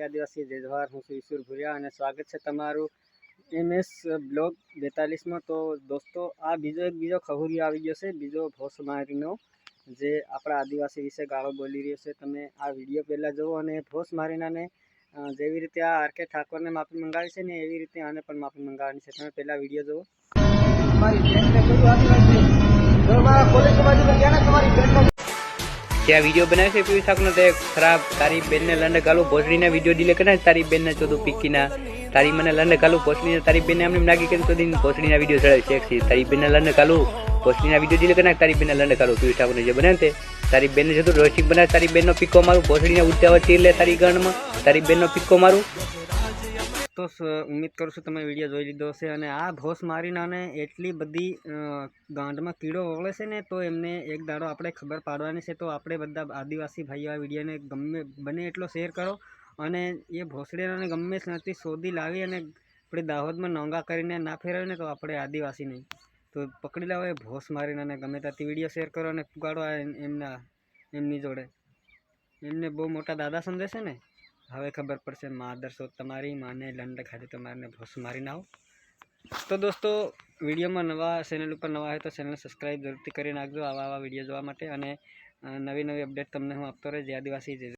આદિવાસી જય જોહાર, હું છું ઈશ્વર ભુરિયા અને સ્વાગત છે તમારું MS બ્લોગ 42માં। તો દોસ્તો આ બીજો ખબરિયો આવી ગયો છે, બીજો ભોસમારીનો, જે આપણા આદિવાસી વિશે ગાળો બોલી રહ્યો છે। તમે આ વિડીયો પહેલાં જુઓ અને ભોસમારીનાને જેવી રીતે આ આર કે ઠાકોરને માફી મંગાવી છે ને એવી રીતે આને પણ માફી મંગાવવાની છે। તમે પહેલાં વિડીયો જુઓ। क्या वीडियो बनाए थे पीयूष ठाकुर ने खराब तारी बेन ने लंड गालू भोसड़ी ने वीडियो डिले करना तारी बेन ने चोदू पिक्की ना तारी मने लंड गालू भोसड़ी ने तारी बेन ने हमने नागी के तो दिन भोसड़ी ना वीडियो चढ़े सेक्सी तारी बेन ने लंड गालू भोसड़ी ना वीडियो डिले करना तारी बेन ने लंड गालू पीयूष ठाकुर ने जो बनाए थे तारी बेन ने जो रोस्टिंग बनाए तारी बेन नो पिक्को मारू भोसड़ी ने उच्चावर तीर ले तारी गण में तारी बेन नो पिक्को मारू। તો ઉમ્મીદ કરું છું તમે વિડીયો જોઈ લીધો હશે। અને આ ભોસમારીનાને એટલી બધી ગાંઠમાં કીડો વળે છે ને, તો એમને એક દાડો આપણે ખબર પાડવાની છે। તો આપણે બધા આદિવાસી ભાઈઓ આ વિડીયોને ગમે બને એટલો શેર કરો અને એ ભોસડીનાને ગમે ત્યાંથી શોધી લાવી અને આપણે દાહોદમાં નોંગા કરીને ના ફેરવે ને તો આપણે આદિવાસી નહીં તો પકડી લાવો એ ભોસમારીનાને। ગમે ત્યાંથી વિડીયો શેર કરો અને પુગાડો એમની જોડે। એમને બહુ મોટા દાદા સમજે છે ને, હવે ખબર પડશે માદરસો તમારી માને લંડ ખાધી તમારે ભોસ મારી ના આવો। તો દોસ્તો વિડીયોમાં નવા ચેનલ ઉપર નવા હોય તો ચેનલ સબસ્ક્રાઈબ જરૂરથી કરી નાખજો આવા વિડીયો જોવા માટે, અને નવી અપડેટ તમને હું આપતો રહે જે આદિવાસી